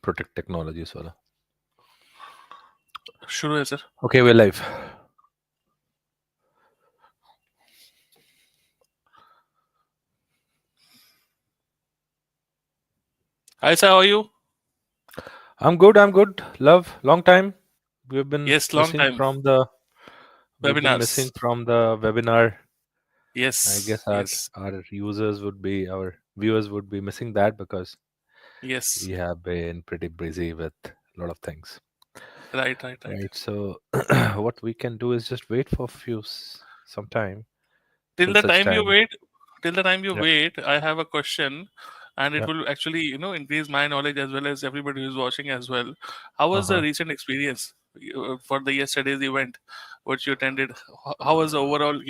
Protect Technologies वाला. शुरू है sir. Okay, we're live. Hi sir, how are you? I'm good. I'm good. Love, long time. We've been Yes, long missing time. from the. We've been missing Webinars. from the webinar. I Yes, guess our yes, our users would be our viewers would be missing that because we yes. have been pretty busy with a lot of things. Right, right, right. Right. So what we can do is just wait for some time Till till the such time you time. wait, till the time you Yep. wait, I have a question, and it Yep. will actually, increase my knowledge as well as everybody who's watching as well. How was the Uh-huh. recent experience for the yesterday's event, which you attended? How was the overall?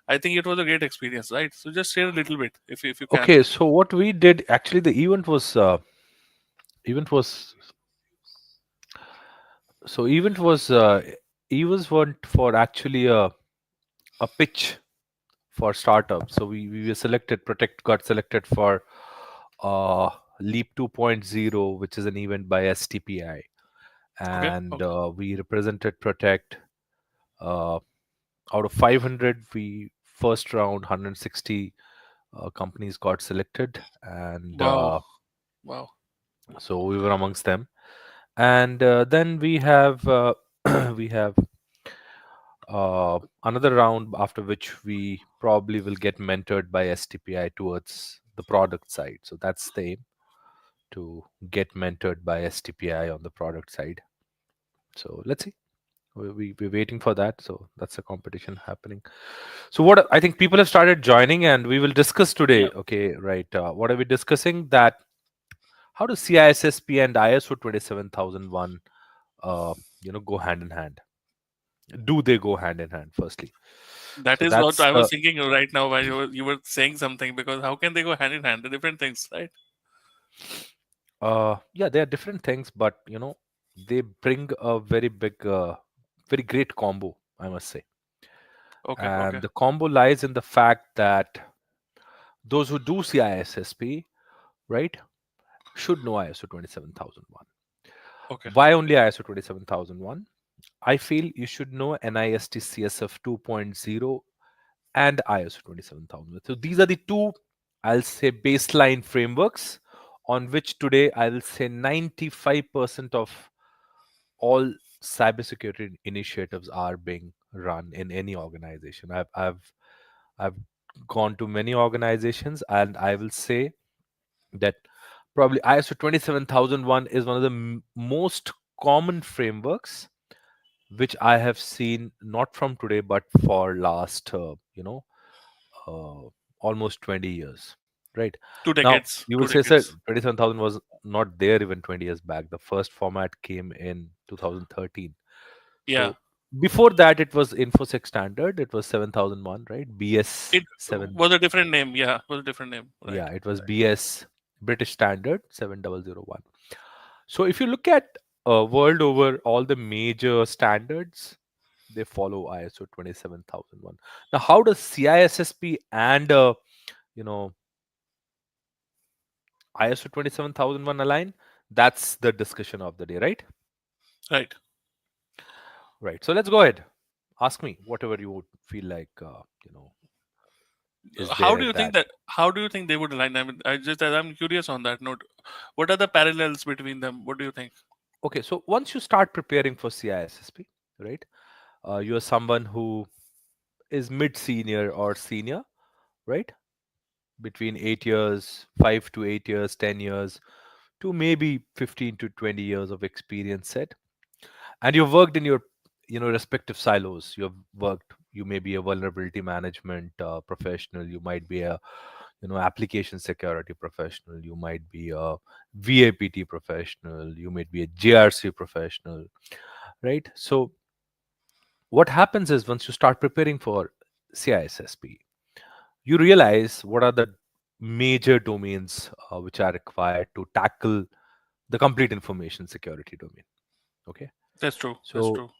I think it was a great experience, right? So just share a little bit, if you can. Okay. So what we did actually, the event was event was events weren't for actually a pitch for startups. So we were selected. Protect got selected for uh, Leap 2.0, which is an event by STPI, Okay, and okay. we represented Protect. Uh, Out of 500, we first round 160 companies got selected, and Wow, wow. so we were amongst them. And then we have we have another round after which we probably will get mentored by STPI towards the product side. So that's the aim, to get mentored by STPI on the product side. So let's see. We're waiting for that. So that's a competition happening. So what I think people have started joining, and we will discuss Yeah, today. Okay, right. What are we discussing? That how does CISSP and ISO 27001 go hand in hand? Do they go hand in hand? Firstly, that so is what that's I was the thinking right now while you were saying something, because how can they go hand in hand? They're different things, right? yeah, they are different things, but they bring a very big, very great combo, I must say. Okay, okay, And the combo lies in the fact that those who do CISSP, right, should know ISO 27001. okay. Why only ISO 27001? I feel you should know NIST CSF 2.0 and ISO 27000. So these are the two, I'll say, baseline frameworks on which today I will say 95% of all cybersecurity initiatives are being run in any organization. I've gone to many organizations, and I will say that probably ISO 27001 is one of the most common frameworks which I have seen, not from today but for last uh, almost 20 years. Right Two now, decades. you will Two say, sir, decades. 27000 was not there even 20 years back. The first format came in 2013. Yeah. So before that, it was InfoSec standard. It was 7001, right? BS It 7. was a different name. Yeah, it was a different name. Right. Yeah, it was BS, British Standard 7001. So if you look at world over, all the major standards, they follow ISO 27001. Now, how does CISSP and you know ISO 27001 align? That's the discussion of the day, right? Right. Right. So let's go ahead. Ask me whatever you would feel like. Is How do there you think that? that? How do you think they would align? I mean, I'm curious on that note. What are the parallels between them? What do you think? Okay. So once you start preparing for CISSP, right? You're someone who is mid senior or senior, right? Between 8 years, 5 to 8 years, 10 years, to maybe 15 to 20 years of experience set. And you've worked in your respective silos. You've worked, you may be a vulnerability management professional, you might be a application security professional, you might be a VAPT professional, you might be a JRC professional, right? So what happens is, once you start preparing for CISSP, you realize what are the major domains which are required to tackle the complete information security domain. Okay. That's true. That's So true.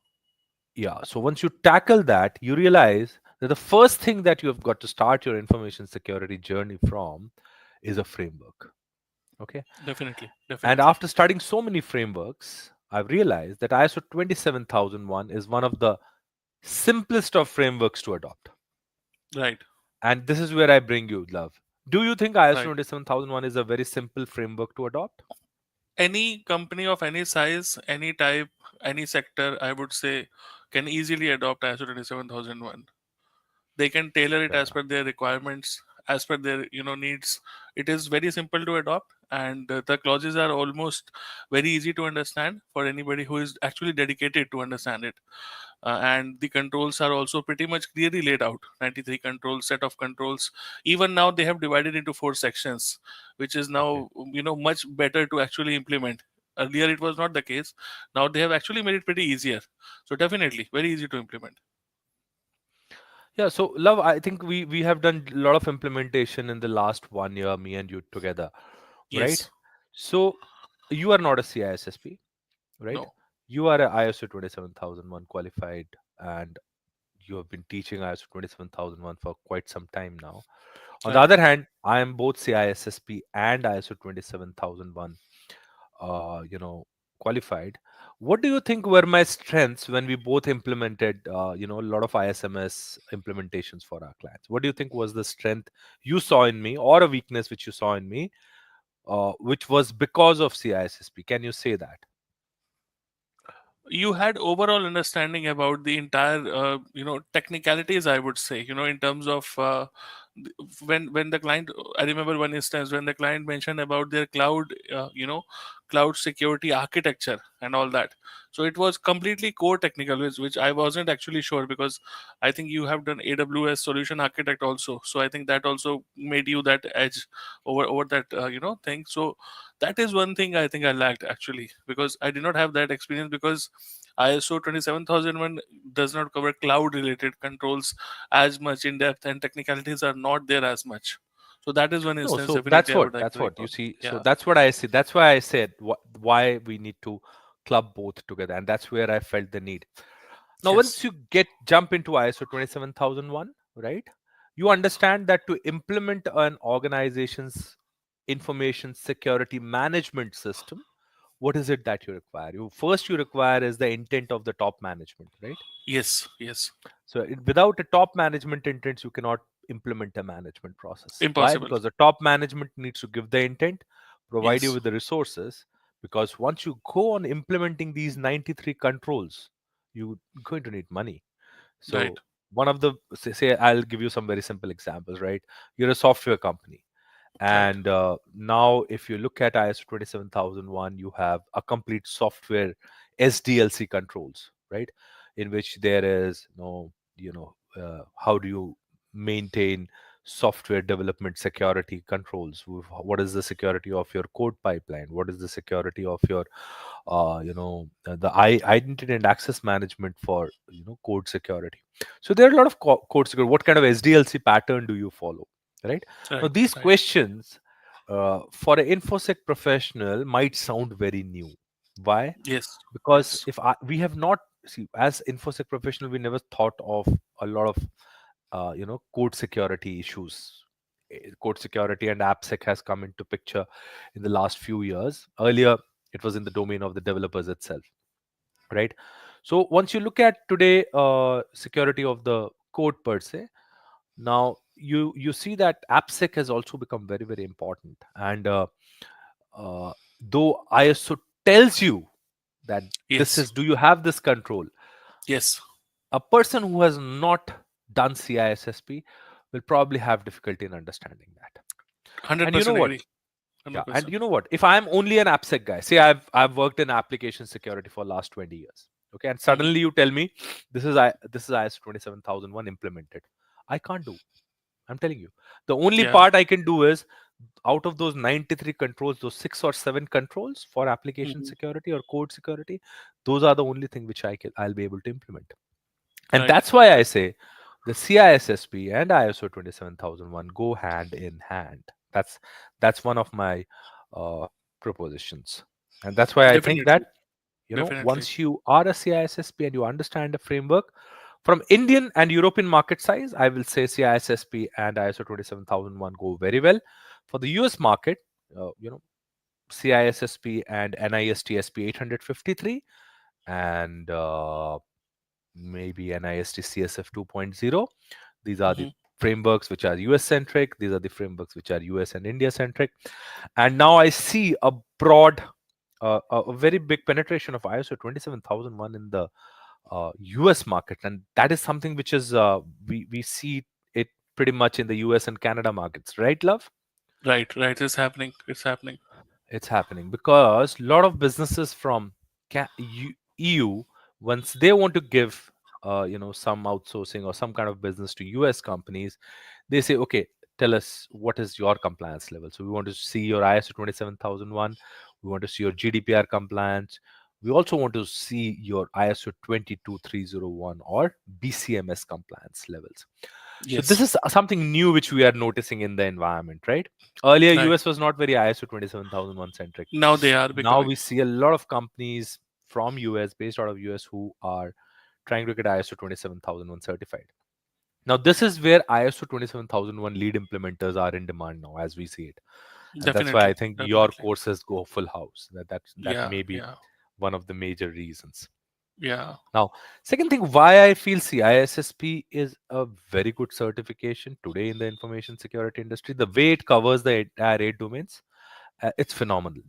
yeah, so once you tackle that, you realize that the first thing that you have got to start your information security journey from is a framework. Okay. Definitely, And definitely. after studying so many frameworks, I've realized that ISO 27001 is one of the simplest of frameworks to adopt. Right, And this is where I bring you, love. Do you think ISO right. 27001 is a very simple framework to adopt? Any company of any size, any type, any sector, I would say, can easily adopt ISO 27001. They can tailor it Fair as enough. per their requirements, as per their needs. It is very simple to adopt, and the clauses are almost very easy to understand for anybody who is actually dedicated to understand it. And the controls are also pretty much clearly laid out. 93 controls, set of controls. Even now they have divided into four sections, which is Okay. now much better to actually implement. Earlier it was not the case. Now they have actually made it pretty easier. So definitely very easy to implement. Yeah, so love, I think we have done a lot of implementation in the last 1 year, me and you together, right? Yes. So you are not a CISSP, right? No. You are a ISO 27001 qualified, and you have been teaching ISO 27001 for quite some time now. On the Right. other hand, I am both CISSP and ISO 27001 qualified. What do you think were my strengths when we both implemented a lot of ISMS implementations for our clients? What do you think was the strength you saw in me, or a weakness which you saw in me, which was because of CISSP? Can you say that? You had overall understanding about the entire technicalities, I would say, in terms of when the client, I remember one instance when the client mentioned about their cloud, cloud security architecture and all that. So it was completely core technical, which I wasn't actually sure, because I think you have done AWS solution architect also, so I think that also made you that edge over that thing. So that is one thing I think I lacked actually, because I did not have that experience, because ISO 27001 does not cover cloud related controls as much in depth, and technicalities are not there as much. So that is one No, instance so definitely I would like that's to what you recall. see. So Yeah. that's what I see. That's why I said why we need to club both together, and that's where I felt the need. Now, Yes. once you get jump into ISO 27001, right, you understand that to implement an organization's information security management system, what is it that you require? You require is the intent of the top management, right? Yes. Yes. So without a top management intent, you cannot implement a management process. Why? Impossible. Because the top management needs to give the intent, provide you Yes. with the resources. Because once you go on implementing these 93 controls, you're going to need money. Right. So one of the say I'll give you some very simple examples, right? You're a software company, Right. and now if you look at ISO 27001, you have a complete software SDLC controls, right? In which there is how do you maintain software development security controls? What is the security of your code pipeline? What is the security of your identity and access management for code security? So there are a lot of code security. What kind of SDLC pattern do you follow, right? Now, Right. these Right. questions for an infosec professional might sound very new. Why? Yes. Because Yes. we have not see as infosec professional, we never thought of a lot of code security issues. Code security and AppSec has come into picture in the last few years. Earlier, it was in the domain of the developers itself, right? So once you look at today, security of the code per se, now you see that AppSec has also become very very important. And though ISO tells you that this Yes. is, do you have this control, Yes. a person who has not done CISSP will probably have difficulty in understanding that. And you know 100% what? agree. Yeah, and 100%. you know what? If I'm only an AppSec guy, say I've worked in application security for last 20 years, okay, and Hmm. suddenly you tell me this is ISO 27001 implemented, I can't do. I'm telling you, the only Yeah. part I can do is out of those 93 controls, those 6 or 7 controls for application Hmm. security or code security, those are the only thing which I'll be able to implement. And Right. that's why I say the CISSP and ISO 27001 go hand in hand. That's one of my uh, propositions. And that's why I think that Definitely. Definitely. once you are a CISSP and you understand the framework from Indian and European market size, I will say CISSP and ISO 27001 go very well. For the US market, uh, you know CISSP and NIST SP 853, and maybe NIST CSF 2.0. These are the Hmm. frameworks which are US centric. These are the frameworks which are US and India centric. And now I see a broad, a very big penetration of ISO 27001 in the US market. And that is something which is, we see it pretty much in the US and Canada markets, right, Love? Right, right. It's happening. It's happening. It's happening because a lot of businesses from EU, once they want to give, some outsourcing or some kind of business to US companies, they say, okay, tell us what is your compliance level. So we want to see your ISO 27001. We want to see your GDPR compliance. We also want to see your ISO 22301 or BCMS compliance levels. So this Yes. is something new which we are noticing in the environment, right? Earlier, Right. US was not very ISO 27001 centric. Now they are Now becoming. we see a lot of companies from US, based out of US, who are trying to get ISO 27001 certified. Now, this is where ISO 27001 lead implementers are in demand now, as we see it. And that's why I Definitely. think your Definitely. courses go full house. That Yeah. may be Yeah. one of the major reasons. Yeah. Now, second thing, why I feel CISSP is a very good certification today in the information security industry. The way it covers the entire 8 domains, it's phenomenal.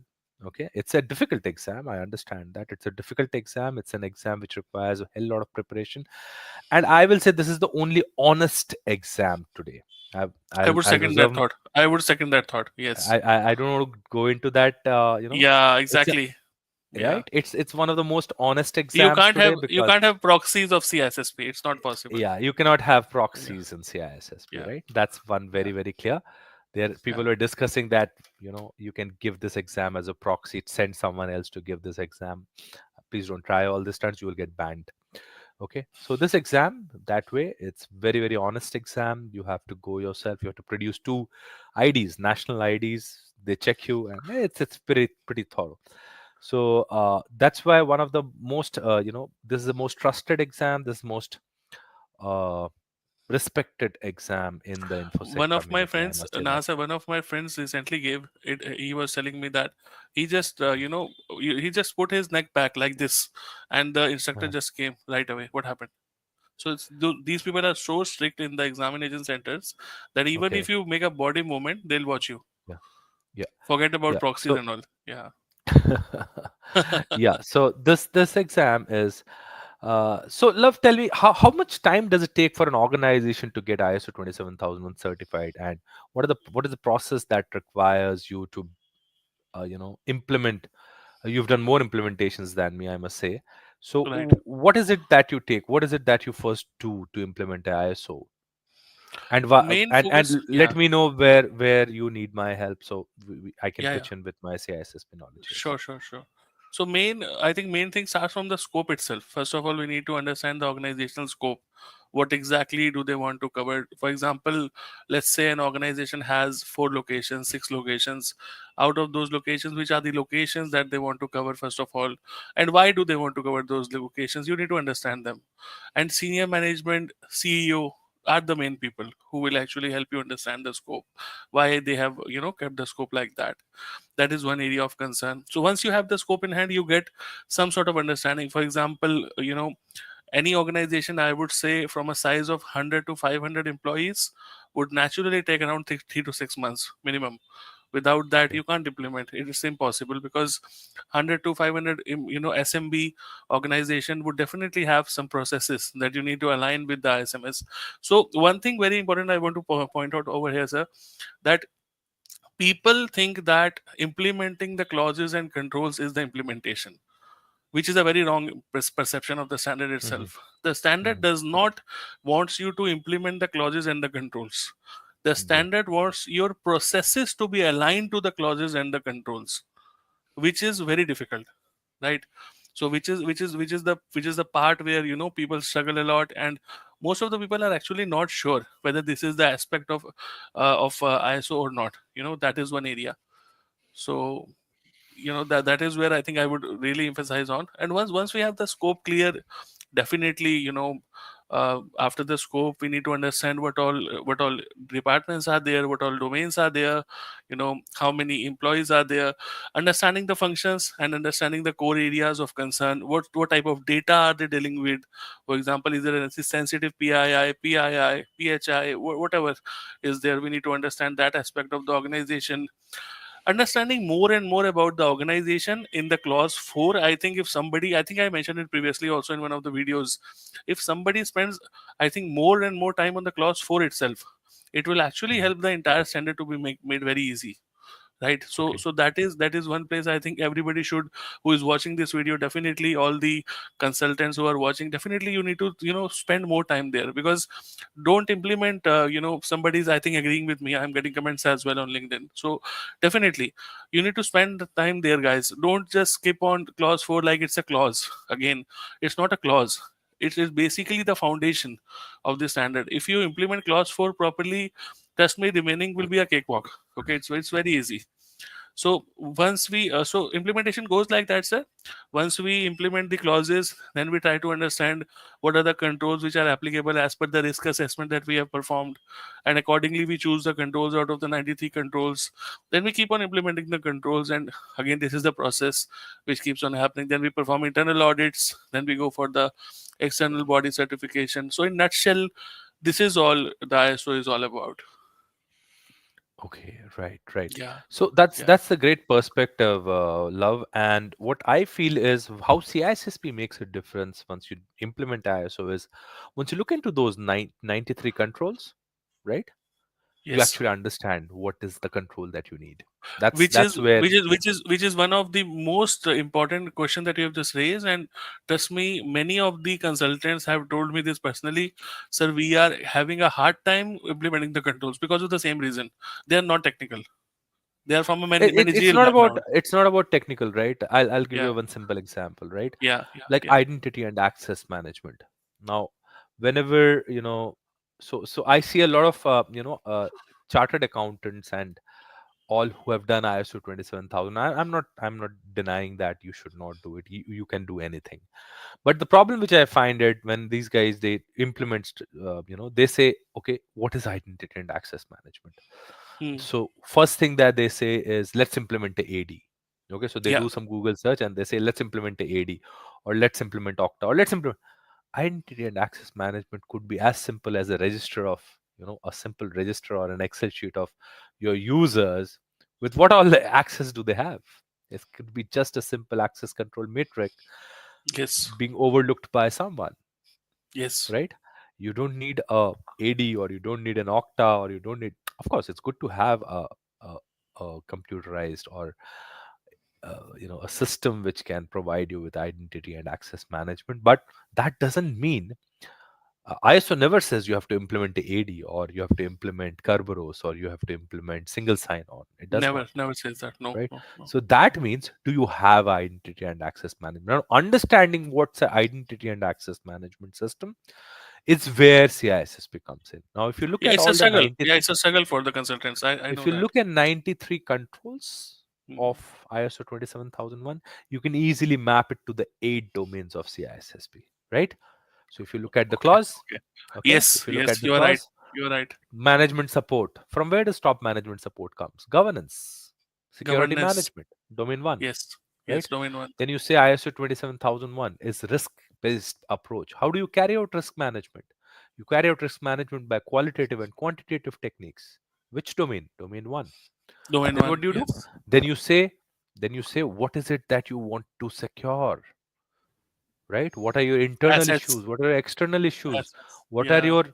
Okay, it's a difficult exam. I understand that it's a difficult exam. It's an exam which requires a hell lot of preparation, and I will say this is the only honest exam today. I would I'll second that reserve. thought. I would second that thought. Yes. I don't want to go into that. Yeah. It's a, Exactly. Yeah. right. It's one of the most honest exams today You because, can't have proxies of CISSP. It's not possible. yeah, you cannot have Yeah. proxies in CISSP, Yeah. right? That's one Yeah. very, very clear. There, Yeah. people were discussing that, you can give this exam as a proxy, send someone else to give this exam. Please don't try all this stunts, you will get banned. Okay, so this exam, that way, it's very, very honest exam. You have to go yourself. You have to produce two IDs, national IDs. They check you, and it's pretty thorough. So that's why one of the most, this is the most trusted exam. This most uh, respected exam in the infosec One of my community. I friends, must say that. Nasa, one of my friends recently gave it. He was telling me that he just, he just put his neck back like this, and the instructor Uh, just came right away. What happened? So these people are so strict in the examination centers that even if okay. you make a body movement, they'll watch you. Yeah. Yeah. Forget about Yeah. proxies So and all. Yeah. yeah. So this exam is. So, Love, tell me, how much time does it take for an organization to get ISO 27001 certified, and what is the process that requires you to implement? You've done more implementations than me, I must say. So, Right. what is it that you take? What is it that you first do to implement ISO? And Main focus. let Yeah. me know where you need my help, so I can Yeah. Yeah. pitch in with my CISSP knowledge here. Sure, sure, sure. So I think main thing starts from the scope itself. First of all, we need to understand the organizational scope. What exactly do they want to cover? For example, let's say an organization has 4 locations, 6 locations. Out of those locations, which are the locations that they want to cover, first of all, and why do they want to cover those locations? You need to understand them. And senior management, CEO, are the main people who will actually help you understand the scope, why they have kept the scope like that. That is one area of concern. So once you have the scope in hand, you get some sort of understanding. For example, any organization, I would say, from a size of 100 to 500 employees would naturally take around 3 to 6 months minimum. Without that, Okay. you can't implement it. It's impossible because 100 to 500 SMB organization would definitely have some processes that you need to align with the ISMS. So one thing very important I want to point out over here, sir, that people think that implementing the clauses and controls is the implementation, which is a very wrong perception of the standard Hmm. itself. The standard Hmm. does not wants you to implement the clauses and the controls. The Yeah. standard wants your processes to be aligned to the clauses and the controls, which is very difficult, right? So which is the part where people struggle a lot, and most of the people are actually not sure whether this is the aspect of ISO or not. That is one area. So that is where I think I would really emphasize on. And once we have the scope clear, definitely After the scope, we need to understand what all departments are there, what all domains are there, how many employees are there, understanding the functions and understanding the core areas of concern. What type of data are they dealing with? For example, is there a sensitive PII, PHI, whatever is there? We need to understand that aspect of the organization. Understanding more and more about the organization in the clause 4. I think if somebody, I think I mentioned it previously also in one of the videos, if somebody spends, I think, more and more time on the clause 4 itself, it will actually Mhm. help the entire standard to be made very easy, right? so Okay. so that is one place I think everybody should, who is watching this video, definitely all the consultants who are watching, definitely you need to spend more time there. Because don't implement, somebody's, I think, agreeing with me. I'm getting comments as well on LinkedIn. So definitely you need to spend the time there, guys. Don't just skip on clause 4 like it's a clause. Again, it's not a clause. It is basically the foundation of the standard. If you implement clause 4 properly, trust me, remaining will be a cakewalk. Okay, it's very easy. So once we so implementation goes like that, sir. Once we implement the clauses, then we try to understand what are the controls which are applicable as per the risk assessment that we have performed, and accordingly we choose the controls out of the 93 controls. Then we keep on implementing the controls, and again, this is the process which keeps on happening. Then we perform internal audits, then we go for the external body certification. So in nutshell, this is all the ISO is all about. Okay, right, right. Yeah, So that's yeah. that's a great perspective, Love. And what I feel is how CISSP makes a difference once you implement ISO is once you look into those 93 controls, right? You Yes. actually understand what is the control that you need. That's which is that's where. which is which is which is one of the most important question that you have just raised. And trust me, many of the consultants have told me this personally. Sir, we are having a hard time implementing the controls because of the same reason. They are not technical. They are from a It's managerial not about background. technical, right? I'll give Yeah, you one simple example, right? yeah, yeah, Like yeah. identity and access management. Now, whenever so I see a lot of chartered accountants and all who have done ISO 27000. I'm not denying that you should not do it. You can do anything. But the problem which I find it when these guys they implement, they say, okay, what is identity and access management? Hmm. So first thing that they say is let's implement the AD. Okay, so they Yeah. do some Google search and they say let's implement the AD, or let's implement Okta, or let's implement identity and access management. Could be as simple as a register of a simple register or an Excel sheet of your users with what all the access do they have. It could be just a simple access control metric Yes. being overlooked by someone, Yes. right? You don't need a AD, or you don't need an Okta, or you don't need. Of course, it's good to have a, a computerized or a system which can provide you with identity and access management, but that doesn't mean ISO never says you have to implement the AD, or you have to implement Kerberos, or you have to implement single sign-on. It does not, Never says that. No, right? no, no. So that means, do you have identity and access management? Now, understanding what's an identity and access management system is where CISSP comes in. Now, if you look Yeah, at it's a all the struggle. 90, Yeah, it's a struggle for the consultants. I if know you that. look at 93 controls Hmm. of ISO 27001, you can easily map it to the 8 domains of CISSP, right? So if you look at the Okay. clause, Okay. okay, Yes. if you look at Yes. the You are right. clause, You are right. management support. From where does top management support comes? Governance, security Governance. management, domain one, Yes. right? Yes. Domain one. Then you say ISO 27001 is risk-based approach. How do you carry out risk management? You carry out risk management by qualitative and quantitative techniques. Which domain? Domain one. Domain Then what one. do you do? Yes. Then you say, what is it that you want to secure? Right? What are your internal Assets. issues? What are your external issues? Assets. What are Yeah. your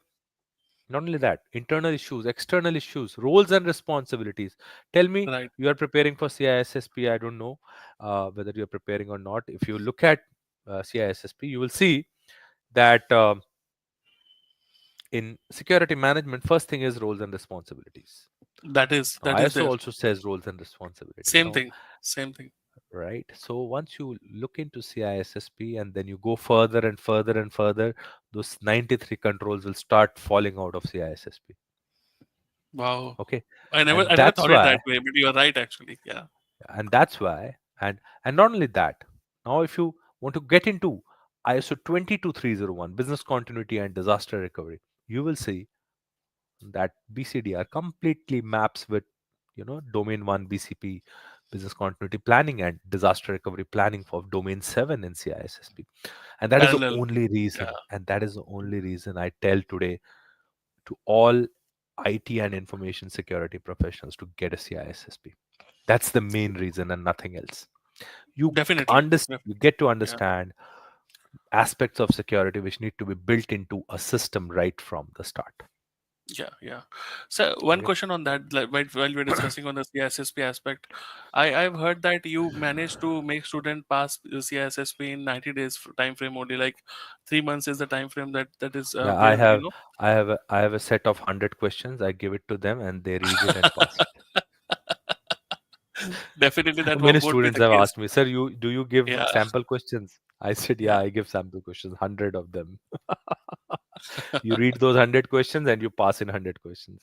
not only that, internal issues, external issues, roles and responsibilities? Tell me, Right. you are preparing for CISSP. I don't know whether you're preparing or not. If you look at CISSP, you will see that in security management, first thing is roles and responsibilities. Now, That is ISO there. also says roles and responsibilities. Same Now, thing. Same thing. right? So once you look into CISSP and then you go further and further and further, those 93 controls will start falling out of CISSP. Wow. Okay. I never And I never that's thought it why that way, but you are right actually. Yeah. and that's why and not only that, now if you want to get into ISO 22301, business continuity and disaster recovery, you will see that BCDR completely maps with, domain 1 BCP, business continuity planning, and disaster recovery planning for domain 7 in CISSP. And that is the Parallel. only Yeah, reason, and that is the only reason I tell today to all IT and information security professionals to get a CISSP. That's the main reason and nothing else. definitely. You get to Yeah. understand aspects of security which need to be built into a system right from the start. Yeah, yeah. So one Okay. question on that, like, while we're discussing on the CISSP aspect, I've heard that you managed to make student pass the CISSP in 90 days time frame only. Like 3 months is the time frame that is Yeah, where you know. I have a set of 100 questions. I give it to them and they read it and pass it. Definitely that Many won't be students the have case. asked me, "Sir, you do you give Yeah, sample questions?" I said, "Yeah, yeah. I give sample questions, 100 of them. You read those 100 questions and you pass in 100 questions."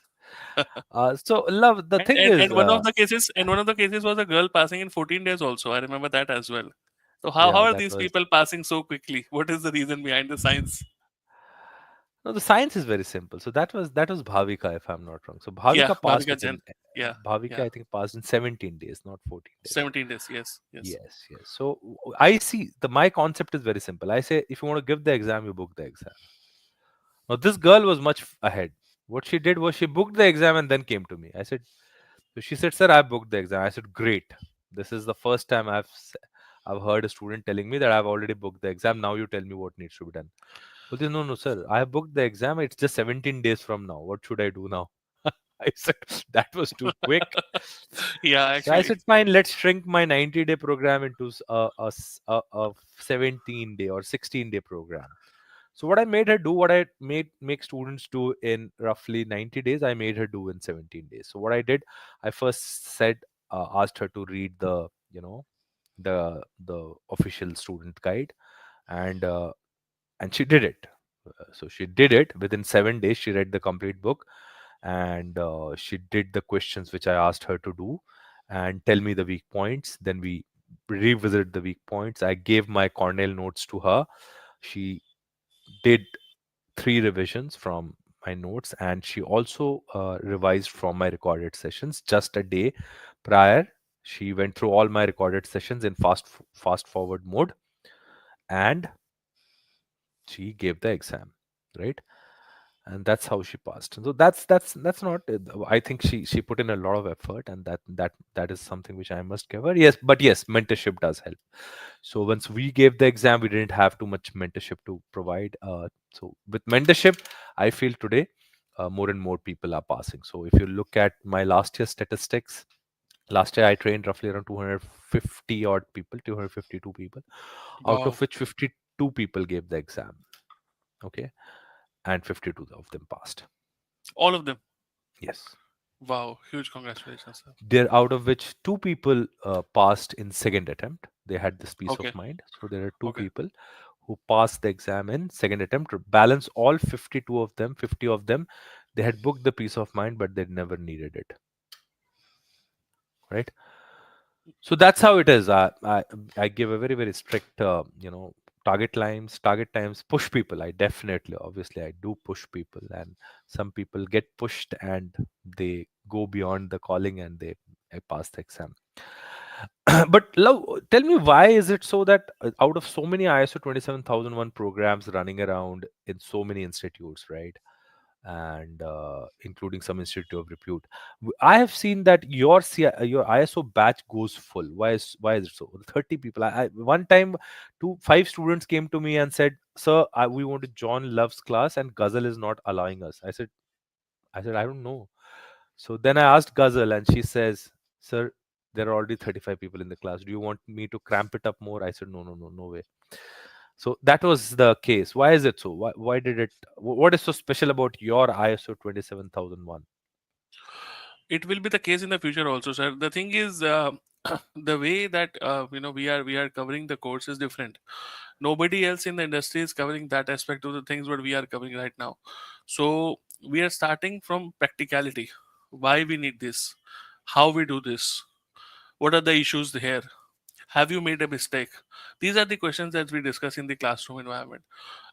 So love, the thing is, And one of the cases was a girl passing in 14 days also. I remember that as well. So how yeah, are that these was people passing so quickly? What is the reason behind the science? no, the science is very simple. So that was Bhavika, if I'm not wrong. So Yeah, Bhavika passed Bhavika it Jan. in Yeah, Bhavika, yeah. I think passed in 17 days, not 14 days. 17 days. Yes, yes. Yes, yes. So I see my concept is very simple. I say if you want to give the exam, you book the exam. Now this girl was much ahead. What she did was she booked the exam and then came to me. I said, so she said, "Sir, I booked the exam." I said, "Great. This is the first time I've heard a student telling me that I've already booked the exam. Now you tell me what needs to be done." But no, no, sir. I have booked the exam. It's just 17 days from now. What should I do now? I said, that was too quick. Yeah, So I actually. said, fine, let's shrink my 90-day program into a 17-day or 16-day program. So what I made her do, what I made make students do in roughly 90 days, I made her do in 17 days. So what I did, I first asked her to read the official student guide, and she did it. So she did it within 7 days. She read the complete book, and she did the questions which I asked her to do, and tell me the weak points. Then we revisited the weak points. I gave my Cornell notes to her. She did 3 revisions from my notes, and she also revised from my recorded sessions just a day prior. She went through all my recorded sessions in fast forward mode, and she gave the exam, right? And that's how she passed. So that's not, I think she put in a lot of effort, and that is something which I must give her. Yes, but yes, mentorship does help. So once we gave the exam, we didn't have too much mentorship to provide. So with mentorship, I feel today more and more people are passing. So if you look at my last year statistics, last year I trained roughly around 250 odd people, 252 people, out Wow. of which 52 people gave the exam. Okay, and 52 of them passed. All of them. Yes. Wow. Huge congratulations, sir. There, out of which two people passed in second attempt. They had this peace of Okay. mind. So there are two Okay. people who passed the exam in second attempt. To balance all 52 of them, 50 of them, they had booked the peace of mind, but they never needed it. Right. So that's how it is. I give a very very strict target times, push people. I definitely, obviously, I do push people, and some people get pushed and they go beyond the calling and they I pass the exam. But love, tell me, why is it so that out of so many ISO 27001 programs running around in so many institutes, right? And including some institute of repute, I have seen that your ISO batch goes full. Why is it so? 30 people. One time, 5 students came to me and said, "Sir, we want to join Love's class, and Ghazal is not allowing us." I said, I don't know. So then I asked Ghazal, and she says, "Sir, there are already 35 people in the class. Do you want me to cramp it up more?" I said, "No, no, no, no way." So that was the case. Why is it so? Why did it? What is so special about your ISO 27001? It will be the case in the future also, sir. The thing is, the way that we are covering the course is different. Nobody else in the industry is covering that aspect of the things what we are covering right now. So we are starting from practicality. Why we need this? How we do this? What are the issues here? Have you made a mistake? These are the questions that we discuss in the classroom environment.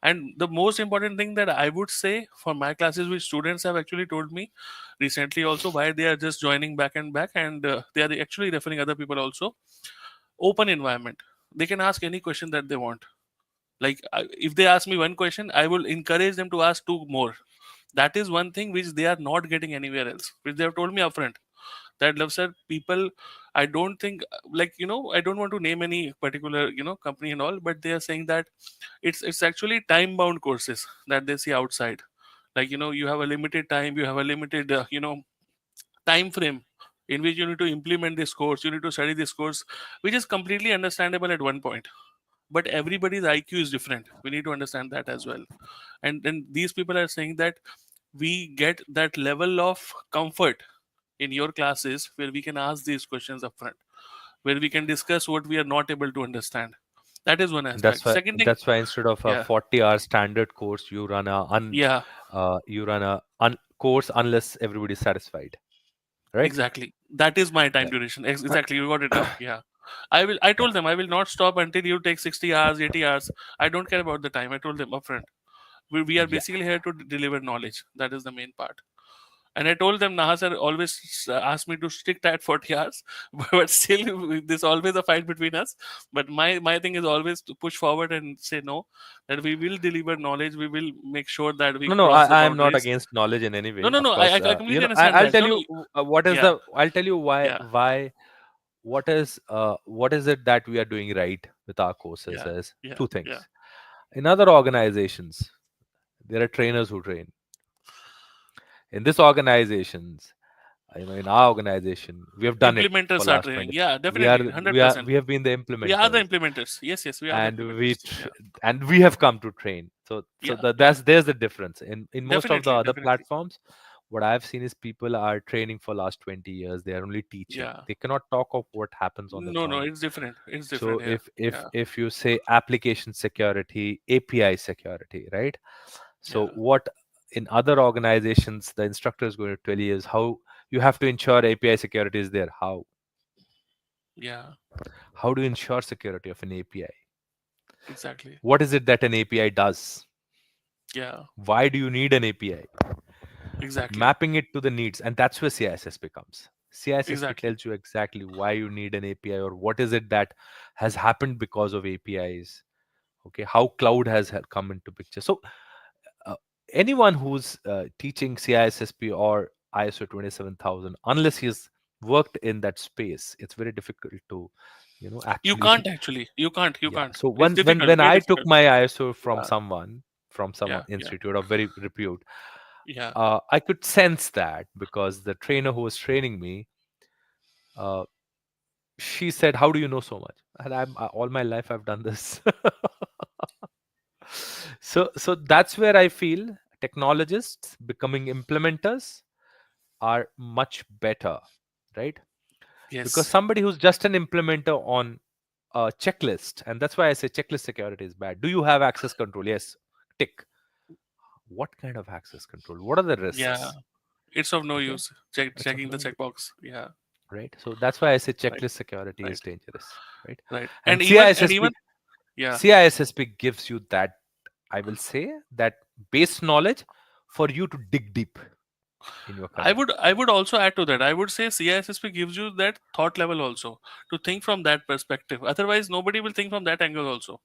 And the most important thing that I would say for my classes, which students have actually told me recently also, why they are just joining back and back, and they are actually referring other people also. Open environment. They can ask any question that they want. Like if they ask me one question, I will encourage them to ask two more. That is one thing which they are not getting anywhere else, which they have told me upfront. That love sir, people, I don't think, like, I don't want to name any particular company and all, but they are saying that it's actually time bound courses that they see outside. Like, you have a limited time, you have a limited time frame in which you need to implement this course, you need to study this course, which is completely understandable at one point. But everybody's IQ is different, we need to understand that as well. And then these people are saying that we get that level of comfort in your classes where we can ask these questions upfront, where we can discuss what we are not able to understand. That is one That's aspect. why Second thing, instead of a yeah, 40-hour standard course, yeah, you run a course unless everybody's satisfied, right? exactly. That is my time Yeah. duration. Exactly, you got it up. Yeah. I Yeah. told them I will not stop until you take 60 hours, 80 hours. I don't care about the time. I told them upfront. We are Yeah. basically here to deliver knowledge. That is the main part. And I told them, Naha sir always asked me to stick to at 40 hours, but still, there's always a fight between us. But my thing is always to push forward and say no, that we will deliver knowledge. We will make sure that we No, no, cross the I am not boundaries. against knowledge in any No, way. no, Of no. course, I completely understand I'll that. tell No, no. you what is Yeah, the. I'll tell you yeah, what is it that we are doing right with our courses yeah, is yeah, two yeah, things. In other organizations, there are trainers who train. In this organizations, in our organization, we have done it for implementers are last training. 20. Yeah, definitely, We 100%. have been the We are the implementers, implementers. Yes, yes, we are the and implementers. Yeah, we have come to train. So yeah, yeah. there's the difference. In most of the Definitely, other definitely. platforms, what I've seen is people are training for last 20 years. They are only teaching. Yeah. They cannot talk of what happens on the No, no, ground. it's different. It's So different here. Yeah, if you say application security, API security, right? So yeah, what in other organizations the instructor is going to tell you is how you have to ensure API security is there. yeah. How do you ensure security of an API? Exactly. What is it that an API does? Yeah, Why do you need an API? exactly. Mapping it to the needs, and that's where CISSP comes. CISSP Exactly. tells you exactly why you need an API or what is it that has happened because of APIs. Okay, how cloud has come into picture. So uh, anyone who's teaching CISSP or ISO 27000, unless he's worked in that space, it's very difficult to You actually. can't actually. You can't. You Yeah. can't. So It's difficult. when Very I took difficult. my ISO Yeah. from someone Yeah. Yeah. institute of very repute, Yeah. I could sense that because the trainer who was training me, uh, she said, "How do you know so much?" And all my life I've done this. So that's where I feel technologists becoming implementers are much better, right? Because Yes. somebody who's just an implementer on a checklist, and that's why I say checklist security is bad. Do you have access control? Yes. Tick. What kind of access control? What are the Yeah. risks? It's of no Okay. use. It's of Checking the no use, checkbox. Yeah. right? So that's why I say Right. checklist security is Right. dangerous, right? Right. And And CISSP even yeah. CISSP gives you that, I will say, that base knowledge for you to dig deep in your career. I would also add to that. I would say CISSP gives you that thought level also to think from that perspective. Otherwise, nobody will think from that angle also.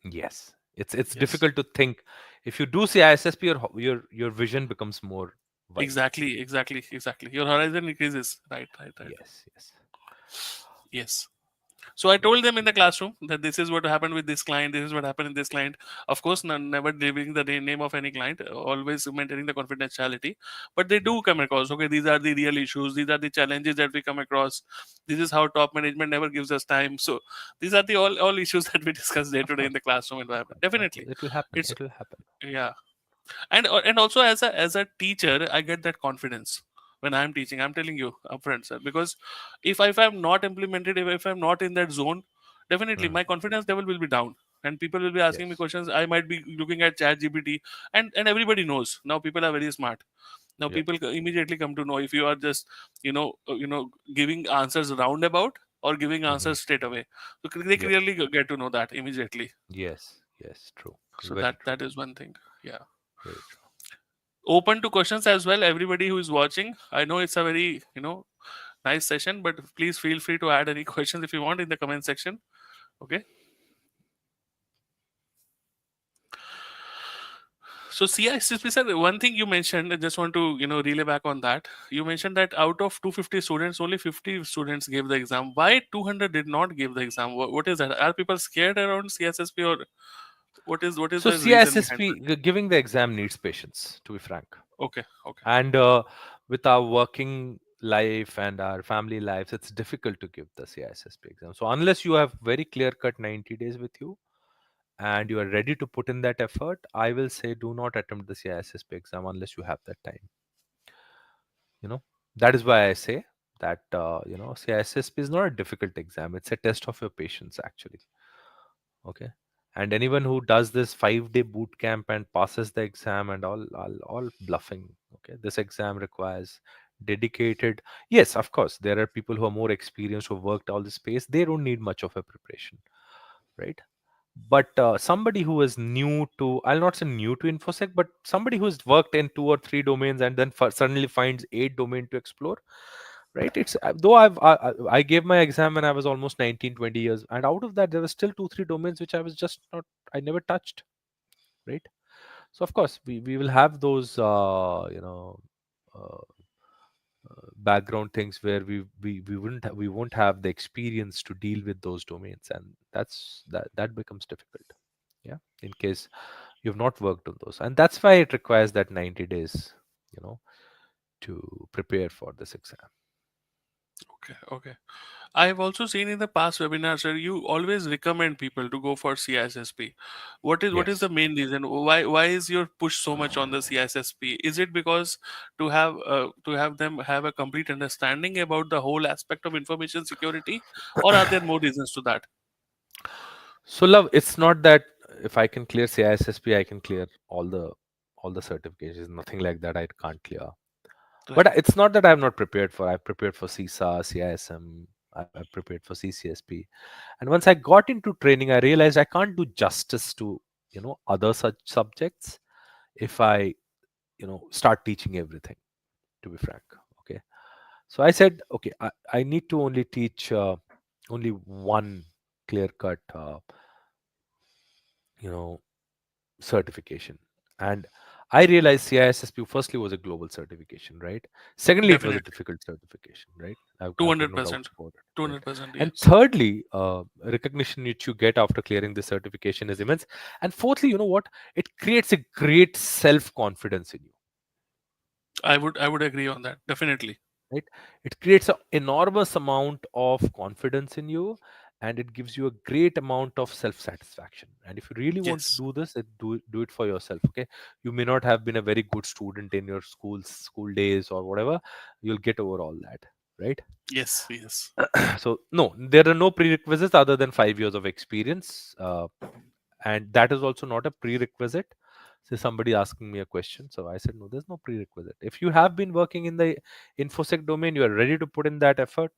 Yes, it's Yes. difficult to think. If you do CISSP, your vision becomes more wide. Exactly. Exactly. Exactly. Your horizon increases. Right. Right. Right. Yes, yes, Yes. So I yes. told them in the classroom that this is what happened with this client, this is what happened in this client. Of course, never revealing the name of any client, always maintaining the confidentiality. But they Yeah, do come across, okay, these are the real issues, these are the challenges that we come across. This is how top management never gives us time. So these are the all issues that we discuss day to of day in course, the classroom environment. of Definitely, course, it will happen. it's It will happen. yeah. And also as a teacher, I get that confidence when I'm teaching. I'm telling you upfront, sir, because if I'm not implemented, if I'm not in that zone, definitely Mm, my confidence level will be down, and people will be asking me yes, questions. I might be looking at chat gpt, and everybody knows now, people are very smart now. yeah, People immediately come to know if you are just giving answers roundabout, or giving Hmm. answers straight away. So they Yep. clearly get to know that immediately. Yes. Yes. True. So Very true. that is one thing. Yeah. Very true. Open to questions as well. Everybody who is watching, I know it's a very nice session, but please feel free to add any questions if you want in the comment section. Okay. So CISSP sir, one thing you mentioned, I just want to relay back on that. You mentioned that out of 250 students, only 50 students gave the exam. Why 200 did not give the exam? What is that? Are people scared around CSSP, or what is So the reason behind CISSP giving the exam needs patience, to be frank. that? Okay, okay, And with our working life and our family lives, it's difficult to give the CISSP exam. So unless you have very clear cut 90 days with you and you are ready to put in that effort, I will say do not attempt the CISSP exam unless you have that time. You know, that is why I say that, CISSP is not a difficult exam. It's a test of your patience, actually. Okay. And anyone who does this 5-day boot camp and passes the exam and all bluffing. Okay, this exam requires dedicated. Yes, of course, there are people who are more experienced, who worked all the space. They don't need much of a preparation, right? But somebody who is new to, I'll not say new to infosec, but somebody who's worked in 2 or 3 domains and then suddenly finds 8 domain to explore, right? It's though I gave my exam when I was almost 19, 20 years, and out of that there were still 2, 3 domains which I was just not, I never touched, right? So of course we will have those uh, background things where we won't have the experience to deal with those domains, and that becomes difficult. Yeah, in case you've not worked on those, and that's why it requires that 90 days, you know to prepare for this exam. okay, okay. I have also seen in the past webinars, sir, you always recommend people to go for CISSP. What is Yes. the main reason? Why is your push so much on the CISSP? Is it because to have them have a complete understanding about the whole aspect of information security, or are there more reasons to that? So love, it's not that if I can clear CISSP, I can clear all the certifications. Nothing like that I can't clear. But Right. it's not that I'm not prepared for. I've prepared for CISA, CISM. I've prepared for CCSP. And once I got into training, I realized I can't do justice to other such subjects if I start teaching everything. To be frank, okay. So I said, okay, I need to only teach only one clear cut, you know, certification. And I realized CISSP firstly was a global certification, right? Secondly, it was a Definitely. difficult certification, right? I've got no doubts 200%. about it, right? 200%, And yes. thirdly, recognition which you get after clearing the certification is immense. And fourthly, you know what? It creates a great self confidence in you, I would agree on that. Definitely. right? It creates an enormous amount of confidence in you, and it gives you a great amount of self satisfaction. And if you really want to Yes. do this, do it for yourself. Okay, you may not have been a very good student in your school days or whatever. You'll get over all that, right? Yes. Yes. So no, there are no prerequisites other than 5 years of experience, and that is also not a prerequisite. So somebody asking me a question, so I said no, there's no prerequisite. If you have been working in the infosec domain, you are ready to put in that effort,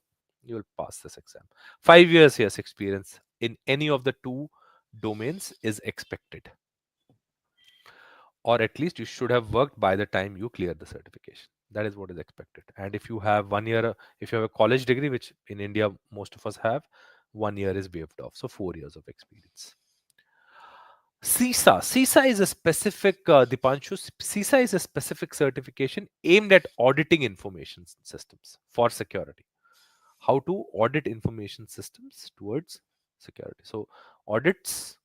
you will pass this exam. 5 years, yes, experience in any of the two domains is expected, or at least you should have worked by the time you clear the certification. That is what is expected. And if you have 1 year, if you have a college degree, which in India most of us have, 1 year is waived off, so 4 years of experience. CISA is a specific, Dipanshu, CISA is a specific certification aimed at auditing information systems for security. How to audit information systems towards security. So audits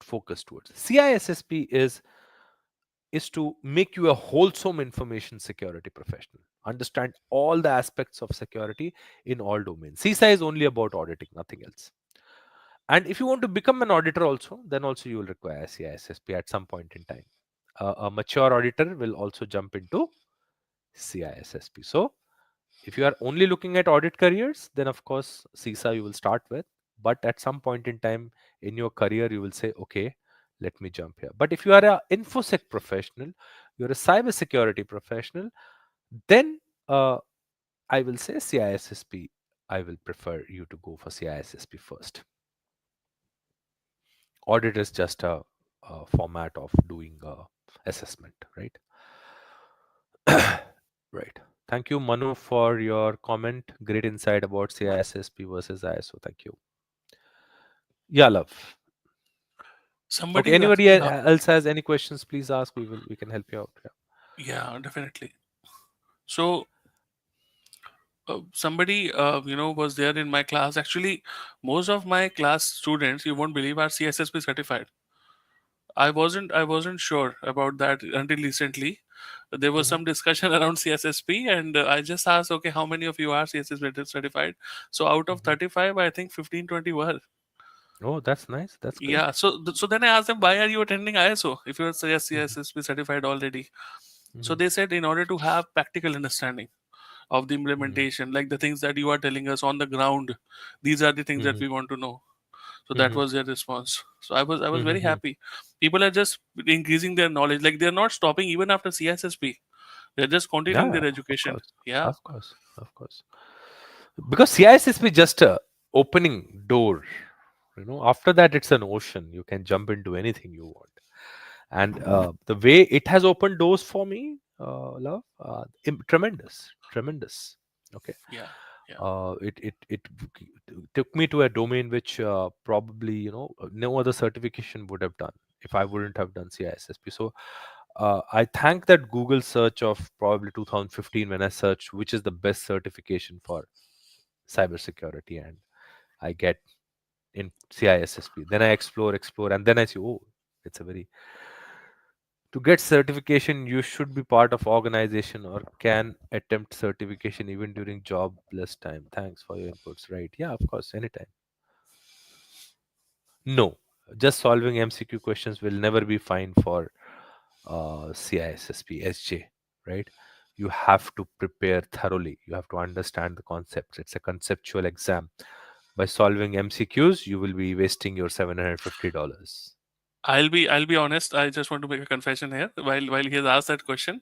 focus towards. CISSP is to make you a wholesome information security professional. Understand all the aspects of security in all domains. CISA is only about auditing, nothing else. And if you want to become an auditor also, then also you will require CISSP at some point in time. A mature auditor will also jump into CISSP. So if you are only looking at audit careers, then of course CISA you will start with. But at some point in time in your career, you will say, okay, let me jump here. But if you are a infosec professional, you're a cybersecurity professional, then I will say CISSP I will prefer you to go for CISSP first. Audit is just a format of doing assessment, right? Right. Thank you, Manu, for your comment. Great insight about CISSP versus ISO. Thank you. Yeah, love. Okay. Somebody is Anybody asking how. else has any questions? Please ask. We can help you out. Yeah. Yeah, definitely. So somebody was there in my class. Actually, most of my class students, you won't believe, are CSSP certified. I wasn't sure about that until recently. There was Hmm. some discussion around CSSP, and I just asked, okay, how many of you are CSSP certified? So out of Hmm. 35, I think 15, 20 were. Oh, that's nice. That's great. Yeah. So then I asked them, why are you attending ISO if you are Hmm. CSSP certified already? So Hmm. they said, in order to have practical understanding of the Hmm. implementation, like the things that you are telling us on the ground, these are the things that Hmm. we want to know. So that Hmm. was their response. So I was very Hmm. happy. People are just increasing their knowledge. Like they're not stopping even after CSSP. They're just continuing Yeah, their of education. course. Yeah. Of course. Of course. Because CISSP just a opening door. After that it's an ocean. You can jump into anything you want. And the way it has opened doors for me, love, tremendous, tremendous. Okay. Yeah. Yeah. It took me to a domain which probably no other certification would have done if I wouldn't have done CISSP. So I thank that Google search of probably 2015 when I searched which is the best certification for cybersecurity, and I get in CISSP. Then I explore, and then I see, oh, it's a very to get certification. You should be part of organization or can attempt certification even during jobless time. Thanks for your inputs. Right? Yeah, of course, anytime. No, just solving MCQ questions will never be fine for CISSP, SJ, right? You have to prepare thoroughly. You have to understand the concepts. It's a conceptual exam. By solving MCQs, you will be wasting your $750. I'll be honest. I just want to make a confession here. While he has asked that question,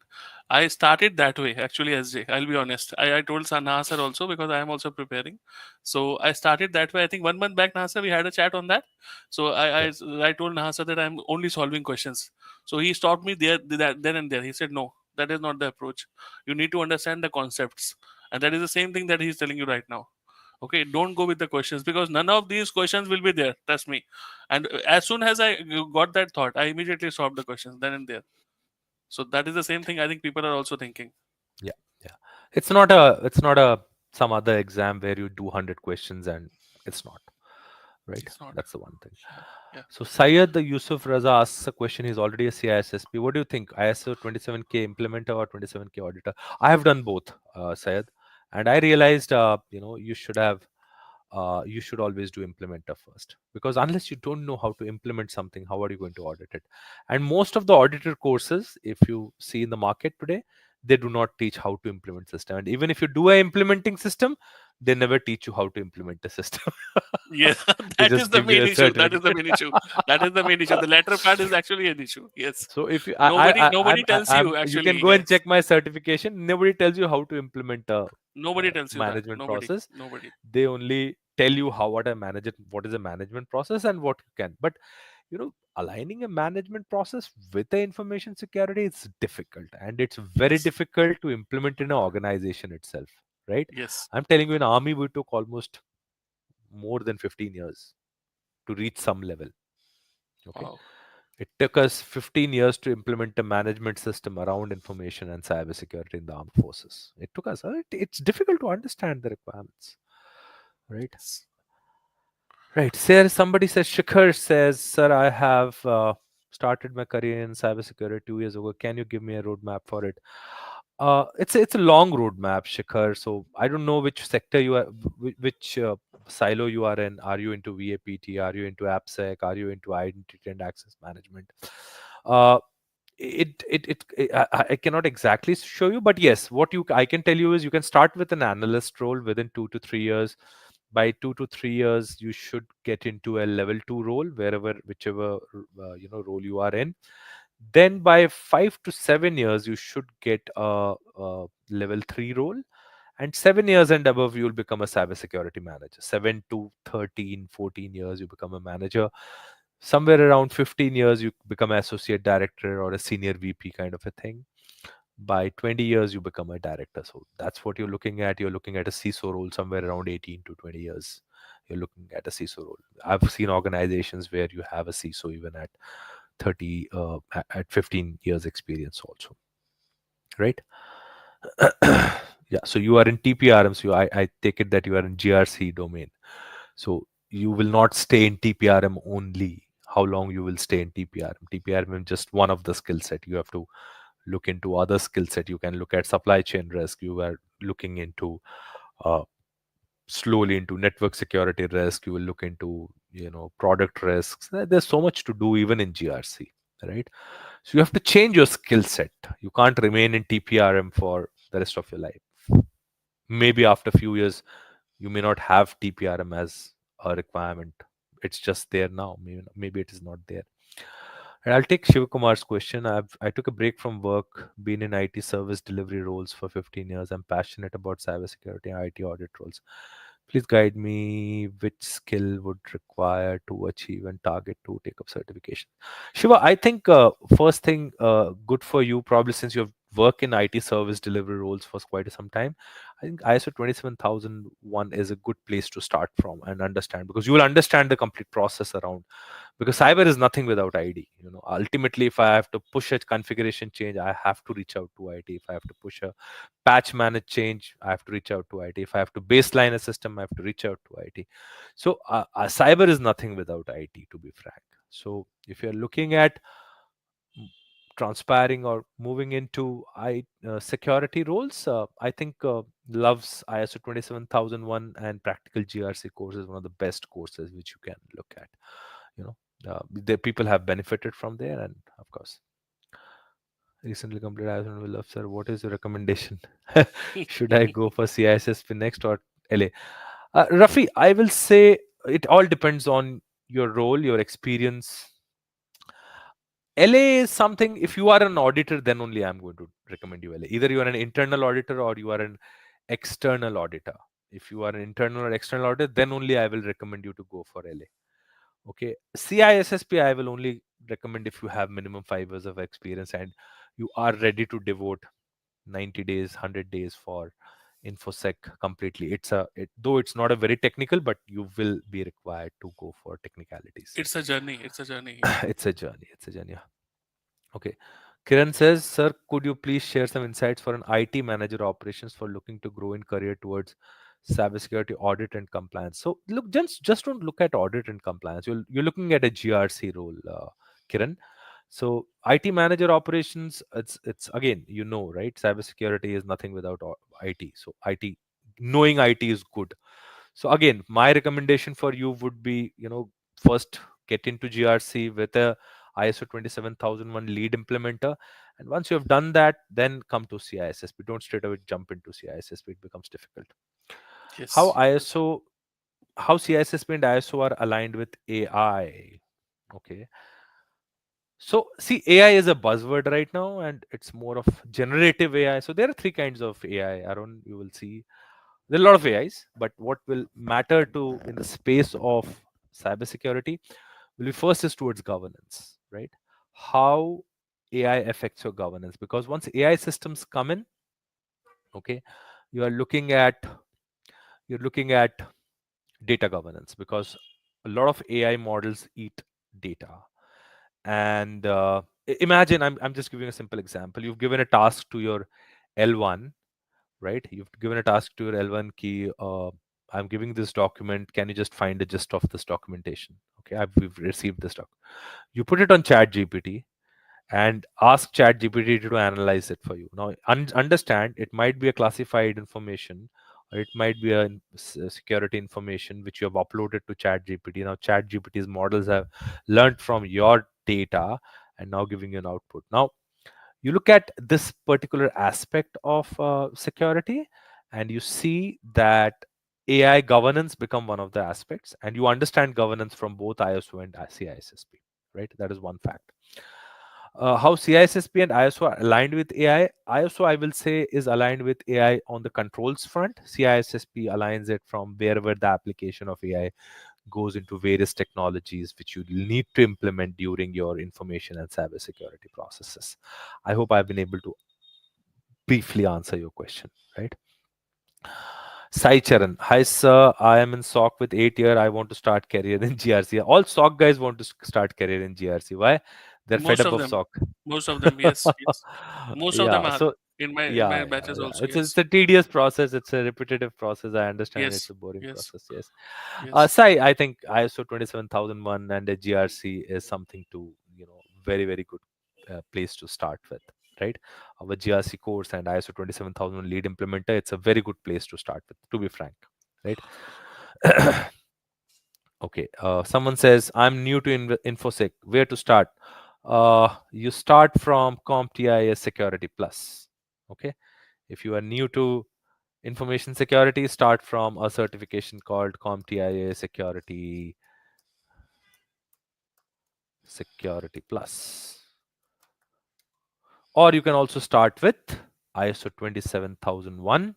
I started that way actually. SJ, I'll be honest. I told Nasser also because I am also preparing. So I started that way. I think 1 month back, Nasser, we had a chat on that. So Yeah. I told Nasser that I'm only solving questions. So he stopped me there, that then and there. He said, no, that is not the approach. You need to understand the concepts, and that is the same thing that he's telling you right now. Okay, don't go with the questions because none of these questions will be there. Trust me. And as soon as I got that thought, I immediately stopped the questions then and there. So that is the same thing I think people are also thinking. Yeah. Yeah. It's not a some other exam where you do 100 questions and it's not, right? It's not. That's the one thing. Yeah. Yeah. So Syed the Yusuf Raza asks a question. He's already a CISSP. What do you think? ISO 27K implementer or 27K auditor? I have done both, Syed, and I realized, you should always do implementer first, because unless you don't know how to implement something, how are you going to audit it? And most of the auditor courses, if you see in the market today, they do not teach how to implement system, and even if you do a implementing system, they never teach you how to implement the system. Yeah, They that is just the give you main a issue. That is the certificate. main issue. That is the main issue. The latter part is actually an issue. Yes. So if you, Nobody tells you you can actually. go and Yes. check my certification. Nobody tells you how to implement a Nobody tells you that. management Nobody. process. Nobody. They only tell you what is a management process and what you can. But aligning a management process with the information security, it's difficult, and it's very Yes. difficult to implement in an organization itself. Right? Yes. I'm telling you, in army, we took almost more than 15 years to reach some level. Okay. Wow. It took us 15 years to implement a management system around information and cybersecurity in the armed forces. It took us. It's difficult to understand the requirements, right? Yes. Right. Somebody says, Shikhar says, sir, I have started my career in cybersecurity 2 years ago. Can you give me a roadmap for it? It's a long roadmap, Shikhar. So I don't know which sector you are, which silo you are in. Are you into VAPT? Are you into AppSec? Are you into identity and access management? Uh, I cannot exactly show you, but yes, what you I can tell you is you can start with an analyst role within 2 to 3 years. By 2 to 3 years, you should get into a level two role wherever, whichever role you are in. Then by 5 to 7 years, you should get a level three role, And 7 years and above, you'll become a cybersecurity manager. 7 to 13, 14 years, you become a manager. Somewhere around 15 years, you become an associate director or a senior VP kind of a thing. By 20 years, you become a director. So that's what you're looking at. You're looking at a CISO role somewhere around 18 to 20 years. You're looking at a CISO role. I've seen organizations where you have a CISO even at 30, at 15 years experience also, right? Yeah, so you are in TPRM, so I take it that you are in GRC domain. So you will not stay in TPRM only. How long you will stay in TPRM? TPRM is just one of the skill set. You have to look into other skill set. You can look at supply chain risk. You are looking into uh, slowly into network security risk. You will look into product risks. There's so much to do even in GRC, right? So you have to change your skill set. You can't remain in TPRM for the rest of your life. Maybe after a few years, you may not have TPRM as a requirement. It's just there now. Maybe it is not there. And I'll take Shivakumar's question. I took a break from work, been in IT service delivery roles for 15 years. I'm passionate about cybersecurity and IT audit roles. Please guide me which skill would require to achieve and target to take up certification. Shiva, I think first thing, good for you, probably since you've worked in IT service delivery roles for quite some time. I think ISO 27001 is a good place to start from and understand, because you will understand the complete process around, because cyber is nothing without ID. Ultimately, if I have to push a configuration change, I have to reach out to IT. If I have to push a patch manage change, I have to reach out to IT. If I have to baseline a system, I have to reach out to IT. So cyber is nothing without IT, to be frank. So if you're looking at transpiring or moving into security roles, I think Love's ISO 27001 and Practical GRC course is one of the best courses which you can look at. You know, the people have benefited from there, and of course, recently completed ISO will love, sir. What is your recommendation? Should I go for CISSP next or LA? Rafi, I will say it all depends on your role, your experience. LA is something, if you are an auditor, then only I'm going to recommend you LA. Either you are an internal auditor or you are an external auditor. If you are an internal or external auditor, then only I will recommend you to go for LA. Okay. CISSP, I will only recommend if you have minimum 5 years of experience and you are ready to devote 90 days, 100 days for infosec completely. Though it's not a very technical, but you will be required to go for technicalities. It's a journey. It's a journey. Yeah. It's a journey. It's a journey. Okay. Kiran says, sir, could you please share some insights for an IT manager operations for looking to grow in career towards cybersecurity audit and compliance? So look, just don't look at audit and compliance. You're looking at a GRC role, Kiran. So IT manager operations, it's again, right? Cybersecurity is nothing without IT. So knowing IT is good. So again, my recommendation for you would be, first get into GRC with a ISO 27001 lead implementer. And once you have done that, then come to CISSP. Don't straight away jump into CISSP. It becomes difficult. How Yes. ISO, how CISSP and ISO are aligned with AI. Okay. So see, AI is a buzzword right now, and it's more of generative AI. So there are three kinds of AI. Aaron, you will see there are a lot of AIs, but what will matter to in the space of cybersecurity will be first is towards governance, right? How AI affects your governance, because once AI systems come in, okay, you are looking at you're looking at data governance, because a lot of AI models eat data. And imagine, I'm just giving a simple example. You've given a task to your L1, right? You've given a task to your L1 key. I'm giving this document. Can you just find the gist of this documentation? Okay, we've received this doc. You put it on Chat GPT and ask Chat GPT to analyze it for you. Now, understand, it might be a classified information, or it might be a security information which you have uploaded to Chat GPT. Now, Chat GPT's models have learned from your data and now giving you an output. Now, you look at this particular aspect of security, and you see that AI governance become one of the aspects, and you understand governance from both ISO and CISSP, right? That is one fact. How CISSP and ISO are aligned with AI? ISO, I will say, is aligned with AI on the controls front. CISSP aligns it from wherever the application of AI goes into various technologies which you need to implement during your information and cybersecurity processes. I hope I've been able to briefly answer your question, right? Sai Charan, hi sir, I am in SOC with 8 year. I want to start career in GRC. All SOC guys want to start career in GRC. Why? They're fed Most up of of them, SOC. most of them, yes, yes. Most of them Yeah. are So in my yeah, yeah, batches yeah. also. It's Yes, a tedious process. It's a repetitive process. I understand it's yes, a boring yes, process. Yes. yes. Sai, I think ISO 27001 and a GRC is something to, very, very good place to start with, right? Our GRC course and ISO 27001 lead implementer, it's a very good place to start with, to be frank, right? Okay. Someone says, I'm new to InfoSec. Where to start? You start from CompTIA Security Plus. Okay. If you are new to information security, start from a certification called CompTIA Security Plus. Or you can also start with ISO 27001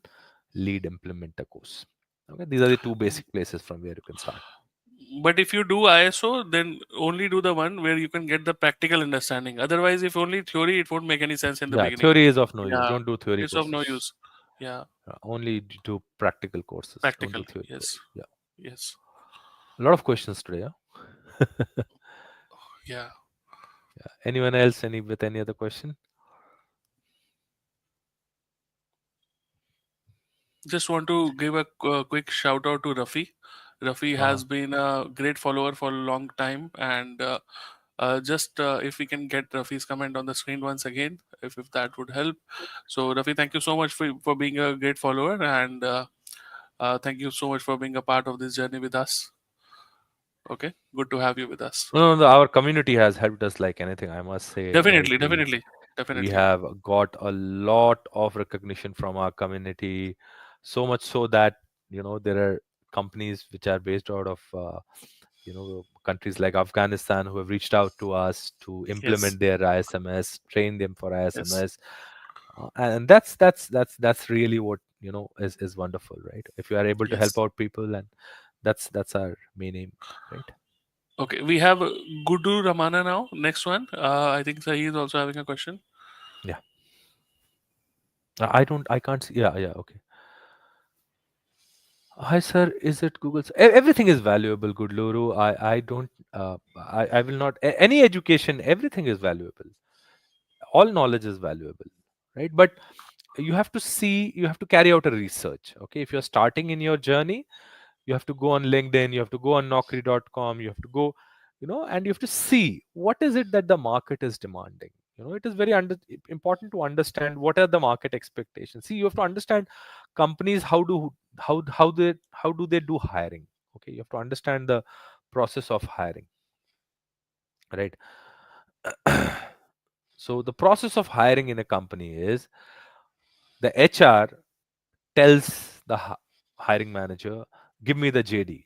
lead implementer course. Okay. These are the two basic places from where you can start. But if you do ISO, then only do the one where you can get the practical understanding. Otherwise, if only theory, it won't make any sense in the Yeah. beginning. Theory is of no use. Yeah, Don't do theory it's of no courses. use. Yeah, Only do practical courses. Don't practical. do theory Yes, courses. Yeah. yes, A lot of questions today. Yeah. yeah. Yeah. Anyone else? Any other question? Just want to give a quick shout out to Rafi. Rafi Uh-huh. has been a great follower for a long time, and just if we can get Rafi's comment on the screen once again, if that would help. So, Rafi, thank you so much for being a great follower, and thank you so much for being a part of this journey with us. Okay, good to have you with us. No, no, no, our community has helped us like anything. I must say, right? Definitely, definitely, We definitely. have got a lot of recognition from our community, so much so that there are companies which are based out of countries like Afghanistan who have reached out to us to Yes, implement their ISMS, train them for yes, ISMS. And that's really what is wonderful, right? If you are able to help yes. out people, and that's our main aim, right? Okay, we have Gudu Ramana now. Next one. I think he is also having a question. Yeah. I can't see. Yeah, yeah, okay. Hi sir, is it Google? Everything is valuable, Gudluru. I don't I will not any education, everything is valuable. All knowledge is valuable, right? But you have to carry out a research. Okay, if you're starting in your journey, you have to go on LinkedIn, you have to go on Naukri.com, you have to go, and you have to see what is it that the market is demanding. It is very important to understand what are the market expectations. See, you have to understand companies how do they do hiring. Okay, you have to understand the process of hiring, right? So the process of hiring in a company is the HR tells the hiring manager, give me the JD,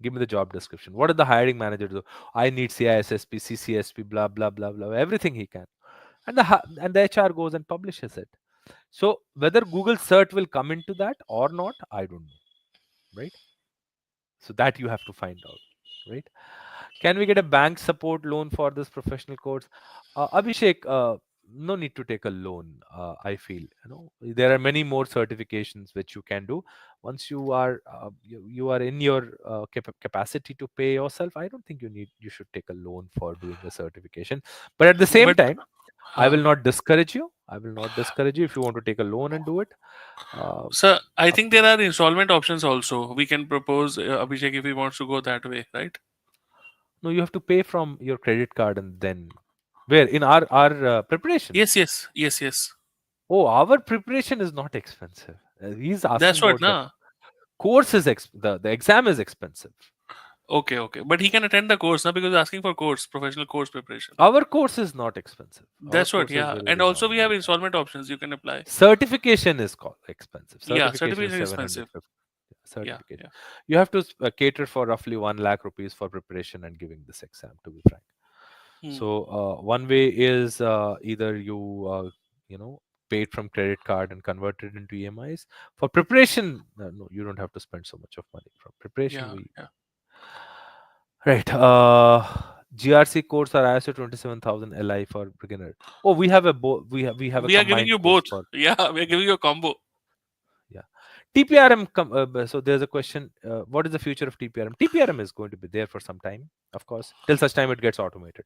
give me the job description. What did the hiring manager do? I need CISSP, CCSP, blah, blah, blah, blah, everything he can. And the HR goes and publishes it. So whether Google search will come into that or not, I don't know, right? So that you have to find out, right? Can we get a bank support loan for this professional course? Abhishek, no need to take a loan. I feel there are many more certifications which you can do once you are in your capacity to pay yourself. I don't think you should take a loan for doing a certification. But at the same But time, I will uh, not discourage you. I will not discourage you if you want to take a loan and do it. Uh, sir, I Up think to there are installment options also. We can propose Abhishek if he wants to go that way, right? no, you have to pay from your credit card and then where in our preparation. Yes, yes, yes, yes. Oh, our preparation is not expensive. He's asking That's what, about the na. course is the exam is expensive. Okay, okay. But he can attend the course, na, because asking for course, professional course preparation. Our course is not expensive. Our That's what, course is yeah. very, And very also we have nominal. installment options you can apply. Certification is expensive. Yeah, Certification is certification is expensive. 750. Yeah, Certification. yeah. You have to cater for roughly 1 lakh rupees for preparation and giving this exam. To be frank. Hmm. So one way is either you pay it from credit card and convert it into EMIs. For preparation, no, you don't have to spend so much of money. For preparation, Yeah, we yeah. right. GRC course are ISO 27000 LI for beginner. Oh, we have a We are giving combined you course both. for Yeah, we are giving you a combo. yeah. TPRM. So there's a question. What is the future of TPRM? TPRM is going to be there for some time, of course, till such time it gets automated.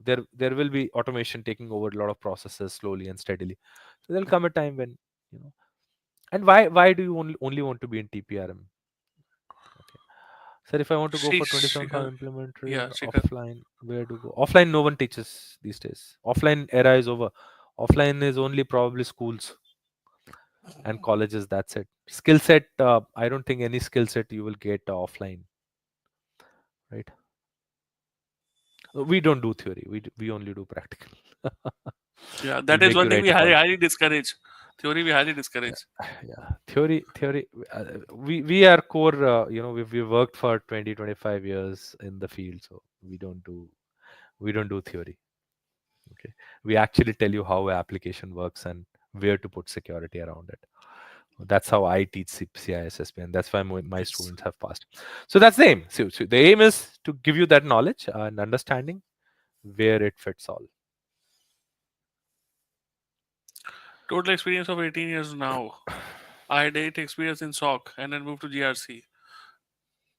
There will be automation taking over a lot of processes slowly and steadily. So there'll come a time when you know. And why do you only want to be in TPRM? Okay. Sir, if I want to go for Shikhar. 27,000 implementary Yeah, Shikhar. offline, where to go? Offline, no one teaches these days. Offline era is over. Offline is only probably schools and colleges. That's it. Skill set. I don't think any skill set you will get offline, right? We don't do theory. We only do practical. Yeah, We that is make one you thing write we a highly, policy. highly discourage. Theory we highly discourage. Yeah, theory. We are core. We worked for 20-25 years in the field, so we don't do theory. Okay, we actually tell you how application works and where to put security around it. That's how I teach CISSP, and that's why my Yes. students have passed. So that's the aim. So the aim is to give you that knowledge and understanding where it fits all. Total experience of 18 years now. I had 8 experience in SOC and then moved to GRC.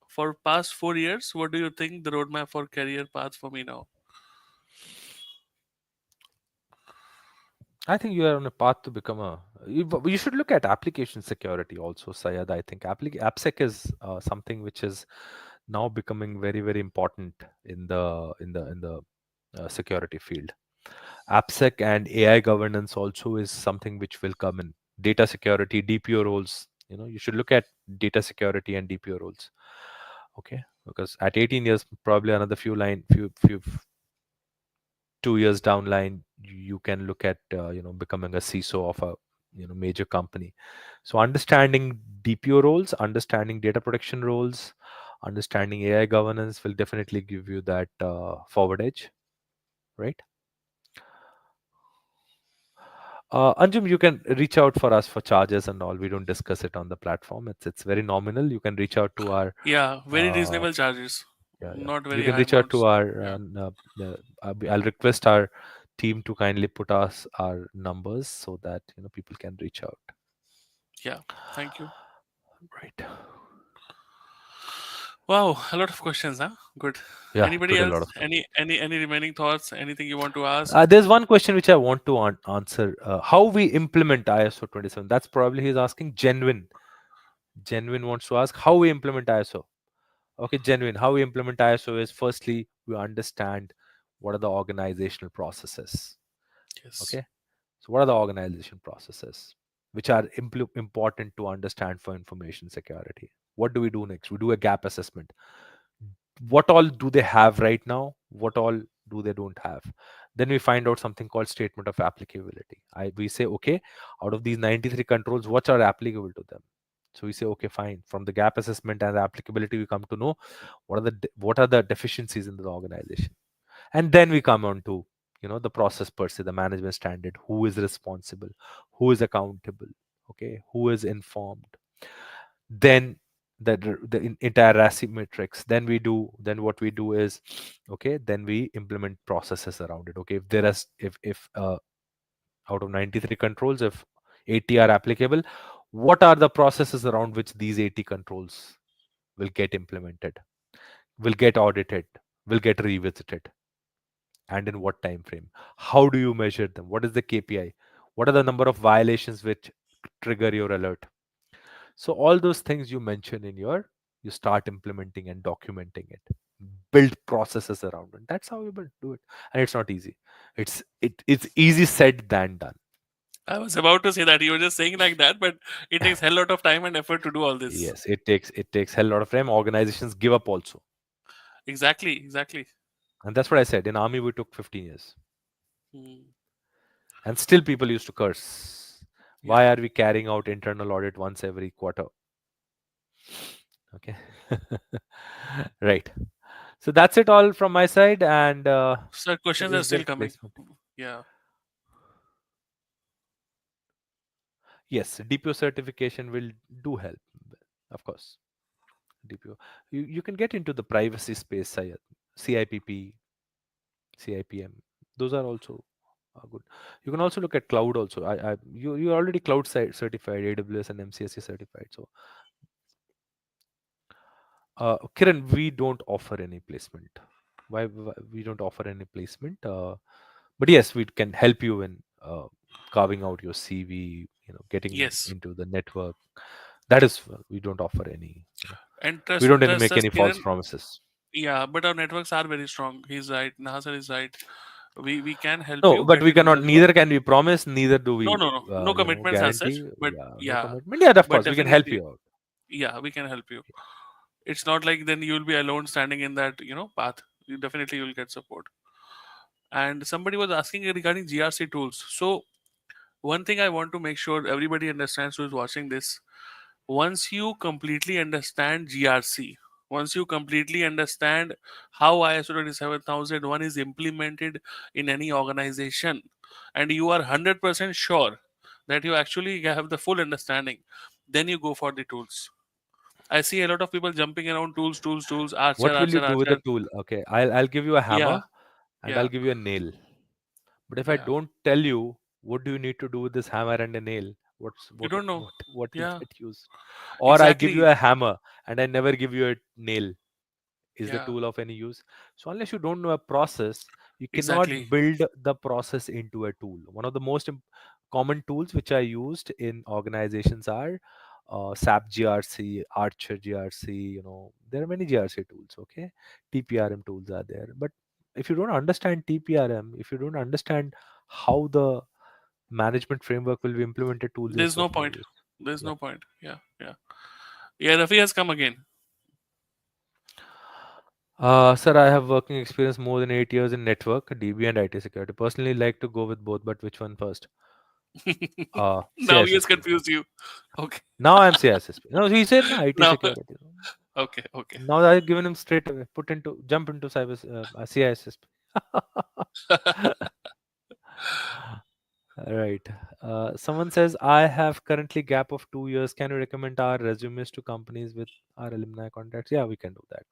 For past 4 years, what do you think the roadmap for career path for me now? I think you are on a path to become a. You should look at application security also, Sayed. I think AppSec is something which is now becoming very very important in the security field. AppSec and AI governance also is something which will come in. Data security, DPO roles. You should look at data security and DPO roles. Okay, because at 18 years, probably another few 2 years down line, you can look at becoming a CISO of a major company. So understanding DPO roles, understanding data protection roles, understanding AI governance will definitely give you that forward edge, right? Anjum, you can reach out for us for charges and all. We don't discuss it on the platform. It's very nominal. You can reach out to our Yeah, very uh, reasonable charges. yeah. Not You very can high reach out to amounts. our. Yeah. I'll request our team to kindly put us our numbers so that people can reach out. Yeah. Thank you. Right. Wow, a lot of questions, huh? Good. Yeah, Anybody today a else? lot of Any questions. any remaining thoughts? Anything you want to ask? There's one question which I want to answer. How we implement ISO 27? That's probably he's asking. Genuine. Genuine wants to ask how we implement ISO. Okay, genuine. How we implement ISO is firstly we understand what are the organizational processes. Yes. Okay, so what are the organization processes which are important to understand for information security? What do we do next? We do a gap assessment. What all do they have right now? What all do they don't have? Then we find out something called statement of applicability. We say, okay, out of these 93 controls, what are applicable to them? So we say, okay, fine. From the gap assessment and the applicability, we come to know what are the deficiencies in the organization, and then we come on to the process per se, the management standard, who is responsible, who is accountable, okay, who is informed. Then the entire RASI matrix. Then what we do is, okay, then we implement processes around it. Okay, if there is if out of 93 controls, if 80 are applicable, what are the processes around which these 80 controls will get implemented, will get audited, will get revisited, and in what time frame? How do you measure them? What is the KPI? What are the number of violations which trigger your alert? So all those things you mention you start implementing and documenting it. Build processes around it. That's how you do it. And it's not easy. It's easy said than done. I was about to say that you were just saying like that, but it takes hell lot of time and effort to do all this. Yes, it takes hell lot of time. Organizations give up also. Exactly, exactly. And that's what I said. In army we took 15 years. Hmm. And still people used to curse. Why Yeah. are we carrying out internal audit once every quarter? Okay. Right. So that's it all from my side. And Sir, so questions are is still there coming. placement? Yeah. Yes, DPO certification will do help, of course. DPO. You can get into the privacy space, Syed. CIPP, CIPM. Those are also good. You can also look at cloud also. You're already cloud certified, AWS and MCSE certified. So, Kiran, we don't offer any placement. Why we don't offer any placement? But yes, we can help you in carving out your CV. Getting Yes. into the network. That is, we don't offer any. And We trust don't any trust make us, any false Kiran. promises. Yeah, but our networks are very strong. He's right. Nahasar is right. We can help No, you but get we in cannot. because of Neither can we promise. Neither do no, we. no, no, no commitments as such. Guarantee. But Yeah, no yeah, commitment. Yeah, of but course we can help definitely, you out. yeah, we can help you. It's not like then you'll be alone standing in that path. You definitely will get support. And somebody was asking regarding GRC tools. So one thing I want to make sure everybody understands who is watching this, once you completely understand GRC, once you completely understand how ISO 27001 is implemented in any organization, and you are 100% sure that you actually have the full understanding, then you go for the tools. I see a lot of people jumping around tools, tools, tools, Archer, What will you Archer, do with the Archer. tool? Okay, I'll give you a Yeah, hammer and I'll yeah, give you a nail. But if I yeah. don't tell you what do you need to do with this hammer and a nail, You don't know. what will Yeah, get used? Or I give you exactly. a hammer and I never give you a nail. Is the Yeah, tool of any use? So unless you don't know a process, you exactly. cannot build the process into a tool. One of the most common tools which are used in organizations are SAP GRC, Archer GRC. There are many GRC tools. Okay, TPRM tools are there, but if you don't understand TPRM, if you don't understand how the management framework will be implemented, tool is There's no of no point. use. There's Yeah. no point. Yeah, yeah. Yeah, Rafi has come again. Sir, I have working experience more than 8 years in network, DB, and IT security. Personally, like to go with both, but which one first? Now he has CISSP. confused you. Okay. Now I'm CISSP. No, he said no IT Now, security. okay, okay. Now I've given him straight away. Jump into cyber CISSP. Right. Someone says I have currently gap of 2 years. Can you recommend our resumes to companies with our alumni contacts? Yeah, we can do that.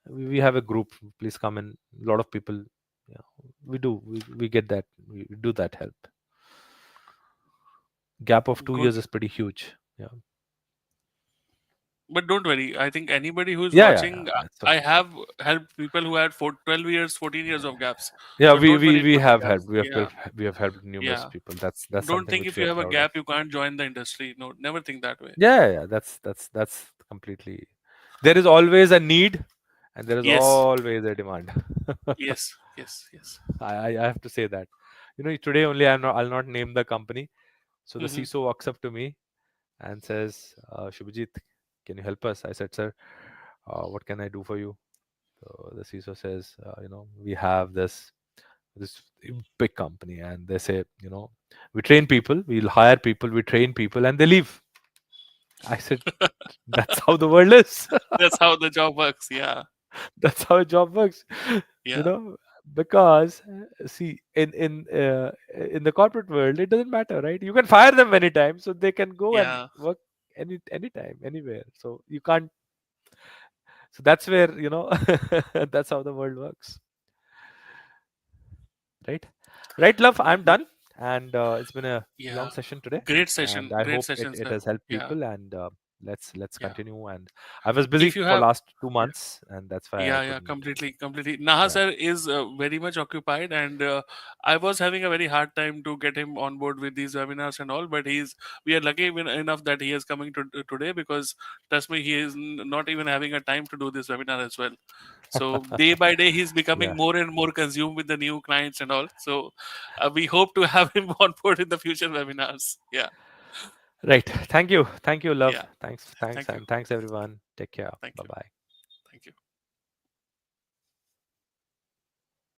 We have a group. Please come in. A lot of people. Yeah, we do. We get that. We do that help. Gap of two Good. years is pretty huge. Yeah. But don't worry. I think anybody who's Yeah, yeah, watching, yeah. I have helped people who had 12 years, 14 years of gaps. Yeah, So we, don't we worry we about the have gaps. helped. Yeah, We have helped numerous yeah. people. That's Don't something think which if we you are have a proud of. gap, you can't join the industry. No, never think that way. Yeah, yeah, yeah. That's completely. There is always a need, and there is Yes, always a demand. yes, yes, yes. I have to say that. Today only I'll not name the company. So the Hmm. CISO walks up to me and says, Shubhajit, can you help us? I said, sir, what can I do for you? So the CISO says, we have this big company, and they say, we train people, we'll hire people, we train people, and they leave. I said, that's how the world is. That's how the job works. Yeah, That's how a job works. you yeah, know because see, in the corporate world it doesn't matter, right? You can fire them anytime, so they can go and yeah. work anytime, anywhere. So you can't. So that's where, that's how the world works, right? Right, love, I'm done. And it's been a long Yeah. session today, Great and session. I Great hope session, it sir. has helped Yeah. people. And let's Yeah. continue. And I was busy If you for have, last two yeah, months and that's why I yeah, couldn't. completely, completely. Naha Yeah. sir is very much occupied, and I was having a very hard time to get him on board with these webinars and all. But we are lucky enough that he is coming today, because trust me, he is not even having a time to do this webinar as well. So day by day, he's becoming Yeah. more and more consumed with the new clients and all. So we hope to have him on board in the future webinars. Yeah, Right. Thank you. Thank you, love. yeah. Thanks. Thanks. Thank you, And thanks, everyone. Take care. thank Bye you, bye. thank you.